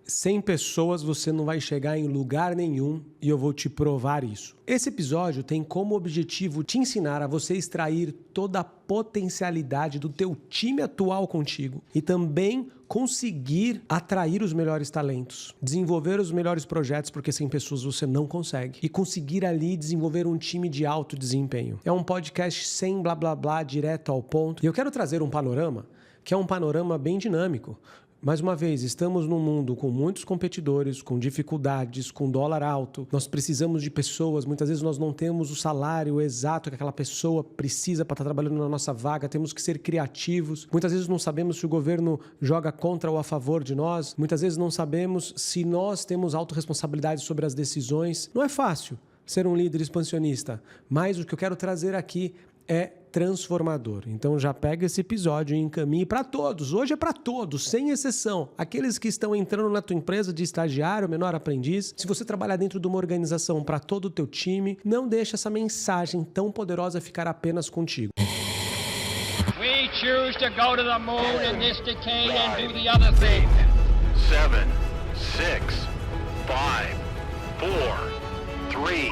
Sem pessoas você não vai chegar em lugar nenhum e eu vou te provar isso. Esse episódio tem como objetivo te ensinar a você extrair toda a potencialidade do teu time atual contigo e também conseguir atrair os melhores talentos, desenvolver os melhores projetos, porque sem pessoas você não consegue, e conseguir ali desenvolver um time de alto desempenho. É um podcast sem blá blá blá, direto ao ponto. E eu quero trazer um panorama que é um panorama bem dinâmico. Mais uma vez, estamos num mundo com muitos competidores, com dificuldades, com dólar alto. Nós precisamos de pessoas, muitas vezes nós não temos o salário exato que aquela pessoa precisa para estar trabalhando na nossa vaga, temos que ser criativos. Muitas vezes não sabemos se o governo joga contra ou a favor de nós. Muitas vezes não sabemos se nós temos autorresponsabilidade sobre as decisões. Não é fácil ser um líder expansionista, mas o que eu quero trazer aqui é transformador. Então já pega esse episódio e encaminhe para todos. Hoje é para todos, sem exceção. Aqueles que estão entrando na tua empresa de estagiário, menor aprendiz. Se você trabalhar dentro de uma organização para todo o teu time, não deixe essa mensagem tão poderosa ficar apenas contigo. We choose to go to the moon in this decade and do the other thing. 7, 6, 5, 4, 3,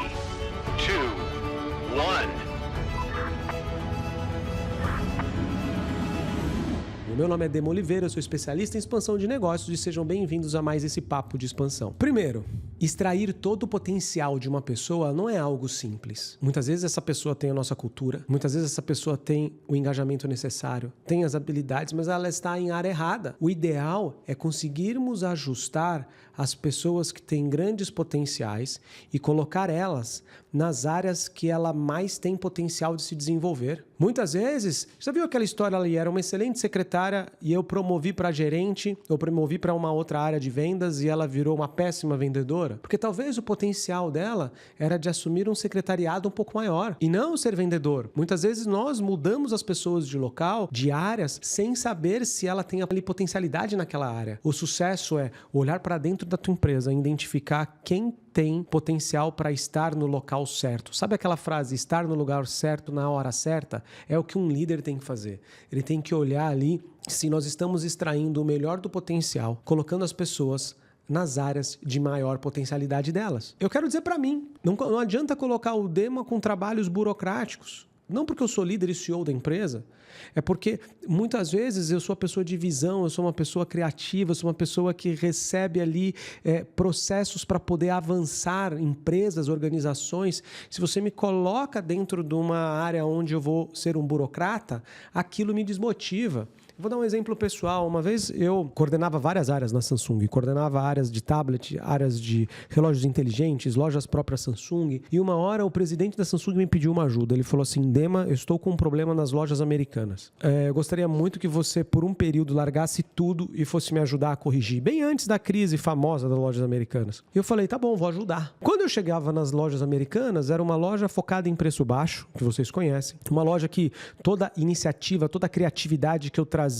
2, 1. O meu nome é Demo Oliveira, eu sou especialista em expansão de negócios e sejam bem-vindos a mais esse papo de expansão. Primeiro, extrair todo o potencial de uma pessoa não é algo simples. Muitas vezes essa pessoa tem a nossa cultura, muitas vezes essa pessoa tem o engajamento necessário, tem as habilidades, mas ela está em área errada. O ideal é conseguirmos ajustar as pessoas que têm grandes potenciais e colocar elas nas áreas que ela mais tem potencial de se desenvolver. Muitas vezes, já viu aquela história ali, era uma excelente secretária e eu promovi para gerente, eu promovi para uma outra área de vendas e ela virou uma péssima vendedora? Porque talvez o potencial dela era de assumir um secretariado um pouco maior e não ser vendedor. Muitas vezes nós mudamos as pessoas de local, de áreas, sem saber se ela tem ali potencialidade naquela área. O sucesso é olhar para dentro da tua empresa, identificar quem tem potencial para estar no local certo. Sabe aquela frase, estar no lugar certo na hora certa? É o que um líder tem que fazer. Ele tem que olhar ali se nós estamos extraindo o melhor do potencial, colocando as pessoas nas áreas de maior potencialidade delas. Eu quero dizer para mim, não adianta colocar o Demo com trabalhos burocráticos. Não porque eu sou líder e CEO da empresa, é porque muitas vezes eu sou uma pessoa de visão, eu sou uma pessoa criativa, eu sou uma pessoa que recebe ali processos para poder avançar empresas, organizações. Se você me coloca dentro de uma área onde eu vou ser um burocrata, aquilo me desmotiva. Vou dar um exemplo pessoal. Uma vez eu coordenava várias áreas na Samsung. Coordenava áreas de tablet, áreas de relógios inteligentes, lojas próprias Samsung. E uma hora o presidente da Samsung me pediu uma ajuda. Ele falou assim, Dema, eu estou com um problema nas lojas americanas. Eu gostaria muito que você, por um período, largasse tudo e fosse me ajudar a corrigir. Bem antes da crise famosa das lojas americanas. E eu falei, tá bom, vou ajudar. Quando eu chegava nas lojas americanas, era uma loja focada em preço baixo, que vocês conhecem. Uma loja que toda iniciativa, toda criatividade que eu trazia,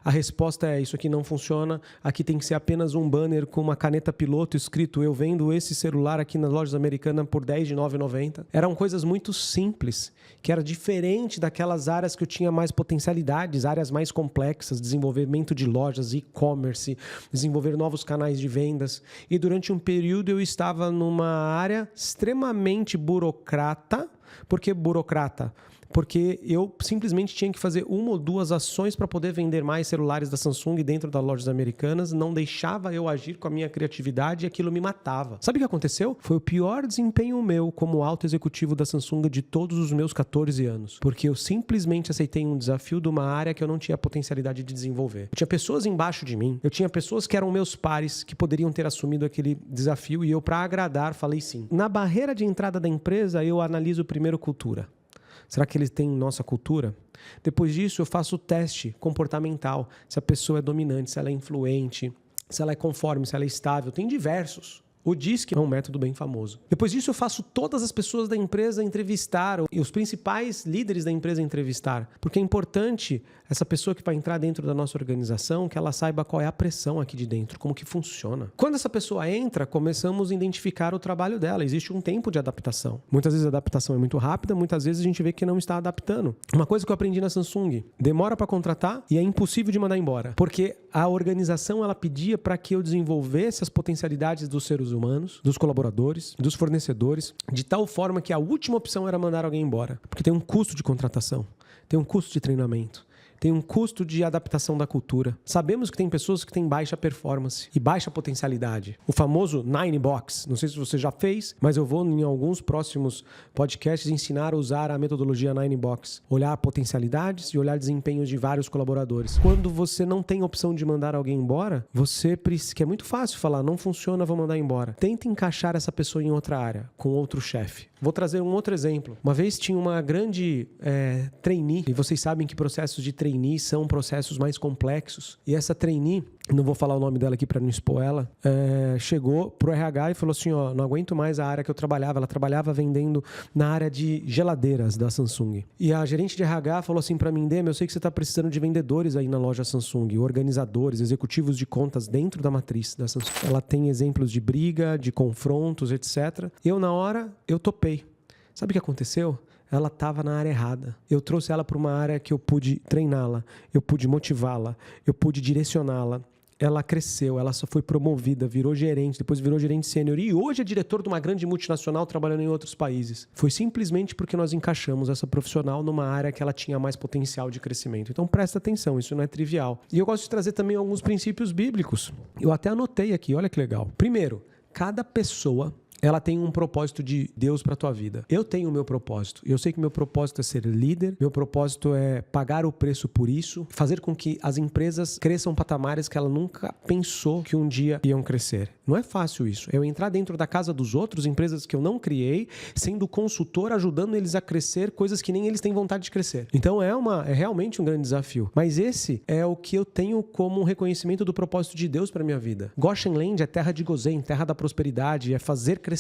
a resposta é isso aqui não funciona, aqui tem que ser apenas um banner com uma caneta piloto escrito eu vendo esse celular aqui nas lojas americanas por R$10 de R$9,90. Eram coisas muito simples, que era diferente daquelas áreas que eu tinha mais potencialidades, áreas mais complexas, desenvolvimento de lojas, e-commerce, desenvolver novos canais de vendas. E durante um período eu estava numa área extremamente burocrata. Por que burocrata? Porque eu simplesmente tinha que fazer uma ou duas ações para poder vender mais celulares da Samsung dentro das lojas americanas, não deixava eu agir com a minha criatividade e aquilo me matava. Sabe o que aconteceu? Foi o pior desempenho meu como alto executivo da Samsung de todos os meus 14 anos, porque eu simplesmente aceitei um desafio de uma área que eu não tinha potencialidade de desenvolver. Eu tinha pessoas embaixo de mim, eu tinha pessoas que eram meus pares, que poderiam ter assumido aquele desafio e eu, para agradar, falei sim. Na barreira de entrada da empresa, eu analiso primeiro cultura. Será que eles têm nossa cultura? Depois disso, eu faço o teste comportamental. Se a pessoa é dominante, se ela é influente, se ela é conforme, se ela é estável. Tem diversos. O DISC é um método bem famoso. Depois disso, eu faço todas as pessoas da empresa entrevistar, e os principais líderes da empresa entrevistar, porque é importante essa pessoa que vai entrar dentro da nossa organização, que ela saiba qual é a pressão aqui de dentro, como que funciona. Quando essa pessoa entra, começamos a identificar o trabalho dela. Existe um tempo de adaptação. Muitas vezes a adaptação é muito rápida, muitas vezes a gente vê que não está adaptando. Uma coisa que eu aprendi na Samsung, demora para contratar e é impossível de mandar embora, porque a organização ela pedia para que eu desenvolvesse as potencialidades dos seres humanos, dos colaboradores, dos fornecedores, de tal forma que a última opção era mandar alguém embora, porque tem um custo de contratação, tem um custo de treinamento, tem um custo de adaptação da cultura. Sabemos que tem pessoas que têm baixa performance e baixa potencialidade. O famoso 9box, não sei se você já fez, mas eu vou em alguns próximos podcasts ensinar a usar a metodologia 9box. Olhar potencialidades e olhar desempenhos de vários colaboradores. Quando você não tem opção de mandar alguém embora, que é muito fácil falar, não funciona, vou mandar embora. Tenta encaixar essa pessoa em outra área, com outro chefe. Vou trazer um outro exemplo. Uma vez tinha uma grande trainee, e vocês sabem que processos de trainee são processos mais complexos. E essa trainee, não vou falar o nome dela aqui para não expor ela, chegou pro RH e falou assim, ó, não aguento mais a área que eu trabalhava. Ela trabalhava vendendo na área de geladeiras da Samsung. E a gerente de RH falou assim para mim, Demi, eu sei que você está precisando de vendedores aí na loja Samsung, organizadores, executivos de contas dentro da matriz da Samsung. Ela tem exemplos de briga, de confrontos, etc. Eu, na hora, eu topei. Sabe o que aconteceu? Ela estava na área errada. Eu trouxe ela para uma área que eu pude treiná-la, eu pude motivá-la, eu pude direcioná-la. Ela cresceu, ela só foi promovida, virou gerente, depois virou gerente sênior e hoje é diretor de uma grande multinacional trabalhando em outros países. Foi simplesmente porque nós encaixamos essa profissional numa área que ela tinha mais potencial de crescimento. Então presta atenção, isso não é trivial. E eu gosto de trazer também alguns princípios bíblicos. Eu até anotei aqui, olha que legal. Primeiro, cada pessoa ela tem um propósito de Deus para a tua vida. Eu tenho o meu propósito. Eu sei que meu propósito é ser líder. Meu propósito é pagar o preço por isso. Fazer com que as empresas cresçam patamares que ela nunca pensou que um dia iam crescer. Não é fácil isso. Eu entrar dentro da casa dos outros, empresas que eu não criei, sendo consultor, ajudando eles a crescer coisas que nem eles têm vontade de crescer. Então é realmente um grande desafio. Mas esse é o que eu tenho como um reconhecimento do propósito de Deus para minha vida. Goshen Land é terra de Gozém, terra da prosperidade, é fazer crescer.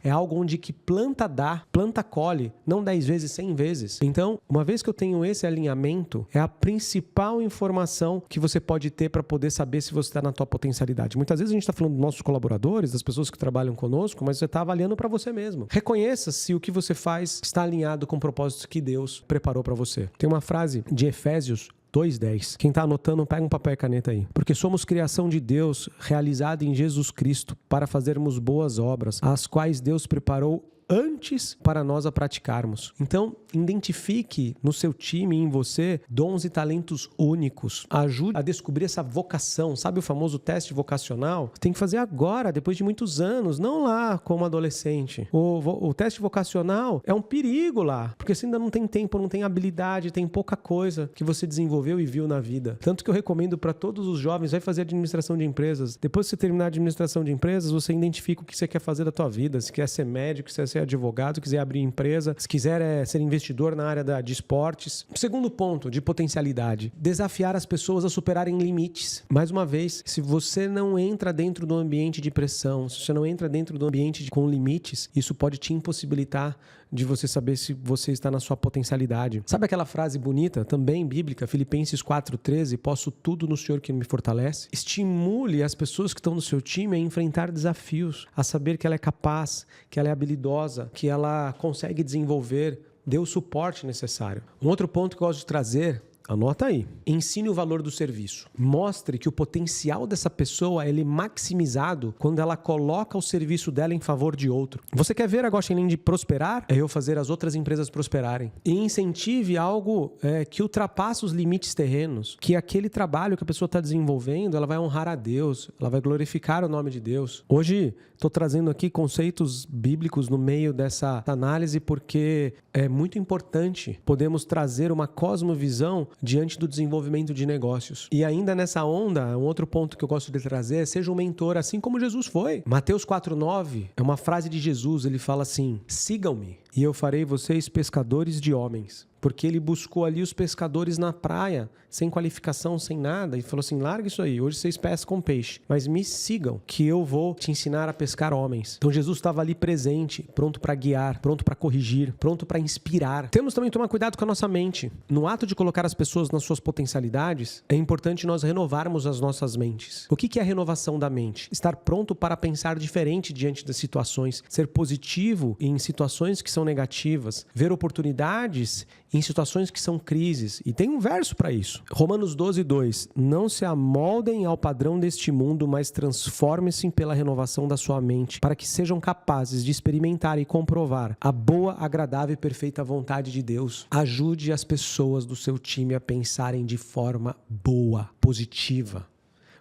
É algo onde que planta dá, planta colhe, não 10 vezes, 100 vezes. Então, uma vez que eu tenho esse alinhamento, é a principal informação que você pode ter para poder saber se você está na tua potencialidade. Muitas vezes a gente está falando dos nossos colaboradores, das pessoas que trabalham conosco, mas você está avaliando para você mesmo. Reconheça se o que você faz está alinhado com o propósito que Deus preparou para você. Tem uma frase de Efésios 2:10. Quem está anotando, pega um papel e caneta aí. Porque somos criação de Deus, realizada em Jesus Cristo, para fazermos boas obras, as quais Deus preparou antes para nós a praticarmos. Então, identifique no seu time e em você dons e talentos únicos. Ajude a descobrir essa vocação. Sabe o famoso teste vocacional? Tem que fazer agora, depois de muitos anos, não lá como adolescente. O teste vocacional é um perigo lá, porque você ainda não tem tempo, não tem habilidade, tem pouca coisa que você desenvolveu e viu na vida. Tanto que eu recomendo para todos os jovens, vai fazer administração de empresas. Depois que você terminar a administração de empresas, você identifica o que você quer fazer da tua vida. Se quer ser médico, se quer ser advogado, quiser abrir empresa, se quiser ser investidor na área de esportes. Segundo ponto de potencialidade, desafiar as pessoas a superarem limites. Mais uma vez, se você não entra dentro do ambiente de pressão, se você não entra dentro do ambiente com limites, isso pode te impossibilitar de você saber se você está na sua potencialidade. Sabe aquela frase bonita, também bíblica, Filipenses 4:13, posso tudo no Senhor que me fortalece? Estimule as pessoas que estão no seu time a enfrentar desafios, a saber que ela é capaz, que ela é habilidosa, que ela consegue desenvolver, dê o suporte necessário. Um outro ponto que eu gosto de trazer, anota aí. Ensine o valor do serviço. Mostre que o potencial dessa pessoa ele é maximizado quando ela coloca o serviço dela em favor de outro. Você quer ver a Goshen Land prosperar? É eu fazer as outras empresas prosperarem. E incentive algo que ultrapasse os limites terrenos. Que aquele trabalho que a pessoa está desenvolvendo, ela vai honrar a Deus. Ela vai glorificar o nome de Deus. Hoje, estou trazendo aqui conceitos bíblicos no meio dessa análise porque é muito importante podermos trazer uma cosmovisão diante do desenvolvimento de negócios. E ainda nessa onda, um outro ponto que eu gosto de trazer é seja um mentor, assim como Jesus foi. Mateus 4:9 é uma frase de Jesus, ele fala assim, sigam-me e eu farei vocês pescadores de homens. Porque ele buscou ali os pescadores na praia, sem qualificação, sem nada, e falou assim, larga isso aí, hoje vocês pescam peixe, mas me sigam, que eu vou te ensinar a pescar homens. Então Jesus estava ali presente, pronto para guiar, pronto para corrigir, pronto para inspirar. Temos também que tomar cuidado com a nossa mente. No ato de colocar as pessoas nas suas potencialidades, é importante nós renovarmos as nossas mentes. O que é a renovação da mente? Estar pronto para pensar diferente diante das situações, ser positivo em situações que são negativas, ver oportunidades em situações que são crises. E tem um verso para isso. Romanos 12:2. Não se amoldem ao padrão deste mundo, mas transformem-se pela renovação da sua mente, para que sejam capazes de experimentar e comprovar a boa, agradável e perfeita vontade de Deus. Ajude as pessoas do seu time a pensarem de forma boa, positiva,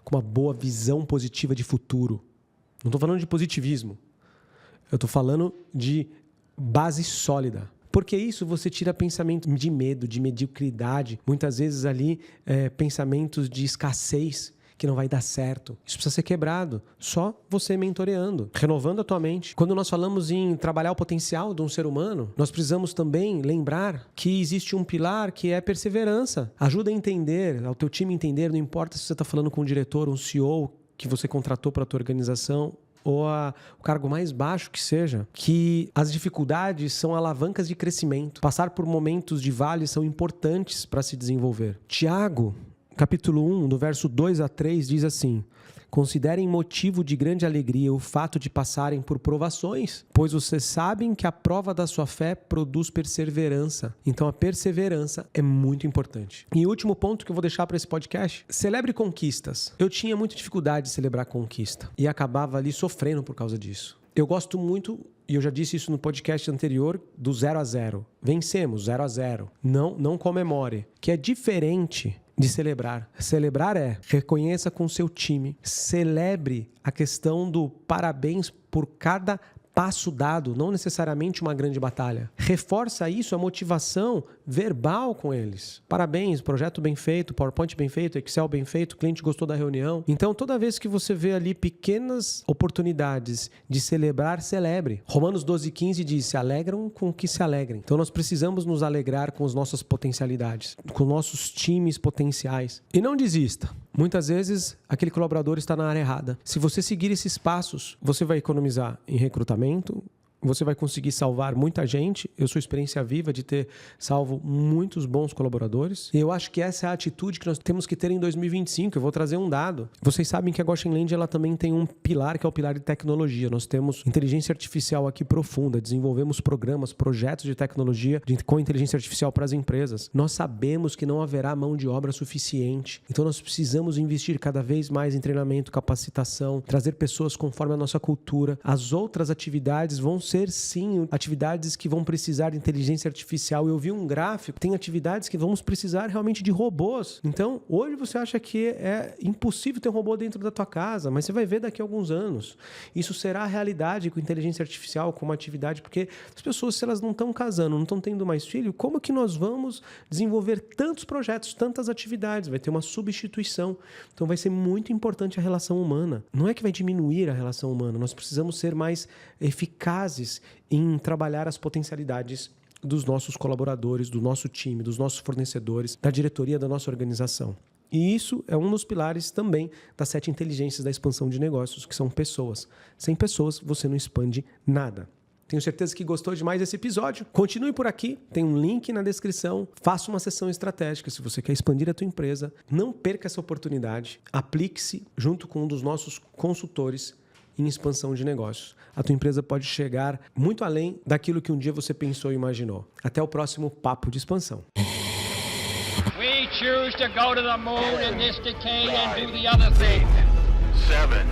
com uma boa visão positiva de futuro. Não estou falando de positivismo. Eu estou falando de base sólida. Porque isso você tira pensamento de medo, de mediocridade, muitas vezes ali pensamentos de escassez, que não vai dar certo. Isso precisa ser quebrado, só você mentoreando, renovando a tua mente. Quando nós falamos em trabalhar o potencial de um ser humano, nós precisamos também lembrar que existe um pilar que é perseverança. Ajuda a entender, ao teu time entender, não importa se você está falando com um diretor, um CEO que você contratou para a tua organização, ou o cargo mais baixo que seja, que as dificuldades são alavancas de crescimento. Passar por momentos de vale são importantes para se desenvolver. Tiago, capítulo 1, do verso 2 a 3, diz assim: considerem motivo de grande alegria o fato de passarem por provações, pois vocês sabem que a prova da sua fé produz perseverança. Então a perseverança é muito importante. E o último ponto que eu vou deixar para esse podcast: celebre conquistas. Eu tinha muita dificuldade de celebrar conquista e acabava ali sofrendo por causa disso. Eu gosto muito, e eu já disse isso no podcast anterior, do 0-0. Vencemos, 0-0. Não comemore, que é diferente de celebrar. Celebrar é reconheça com o seu time, celebre a questão do parabéns por cada passo dado, não necessariamente uma grande batalha. Reforça isso, a motivação verbal com eles. Parabéns, projeto bem feito, PowerPoint bem feito, Excel bem feito, o cliente gostou da reunião. Então, toda vez que você vê ali pequenas oportunidades de celebrar, celebre. Romanos 12:15 diz, se alegram com o que se alegrem. Então, nós precisamos nos alegrar com as nossas potencialidades, com nossos times potenciais. E não desista. Muitas vezes, aquele colaborador está na área errada. Se você seguir esses passos, você vai economizar em recrutamento, você vai conseguir salvar muita gente. Eu sou experiência viva de ter salvo muitos bons colaboradores. E eu acho que essa é a atitude que nós temos que ter em 2025. Eu vou trazer um dado. Vocês sabem que a Goshen Land ela também tem um pilar, que é o pilar de tecnologia. Nós temos inteligência artificial aqui profunda. Desenvolvemos programas, projetos de tecnologia com inteligência artificial para as empresas. Nós sabemos que não haverá mão de obra suficiente. Então nós precisamos investir cada vez mais em treinamento, capacitação, trazer pessoas conforme a nossa cultura. As outras atividades vão ser sim atividades que vão precisar de inteligência artificial. Eu vi um gráfico, tem atividades que vamos precisar realmente de robôs. Então, hoje você acha que é impossível ter um robô dentro da tua casa, mas você vai ver daqui a alguns anos. Isso será a realidade com inteligência artificial, como atividade, porque as pessoas, se elas não estão casando, não estão tendo mais filho, como que nós vamos desenvolver tantos projetos, tantas atividades? Vai ter uma substituição. Então, vai ser muito importante a relação humana. Não é que vai diminuir a relação humana, nós precisamos ser mais eficazes em trabalhar as potencialidades dos nossos colaboradores, do nosso time, dos nossos fornecedores, da diretoria da nossa organização. E isso é um dos pilares também das 7 inteligências da expansão de negócios, que são pessoas. Sem pessoas, você não expande nada. Tenho certeza que gostou demais desse episódio. Continue por aqui, tem um link na descrição. Faça uma sessão estratégica se você quer expandir a tua empresa. Não perca essa oportunidade. Aplique-se junto com um dos nossos consultores em expansão de negócios. A tua empresa pode chegar muito além daquilo que um dia você pensou e imaginou. Até o próximo Papo de Expansão. We choose to go to the moon in this decade and do the other thing. 7,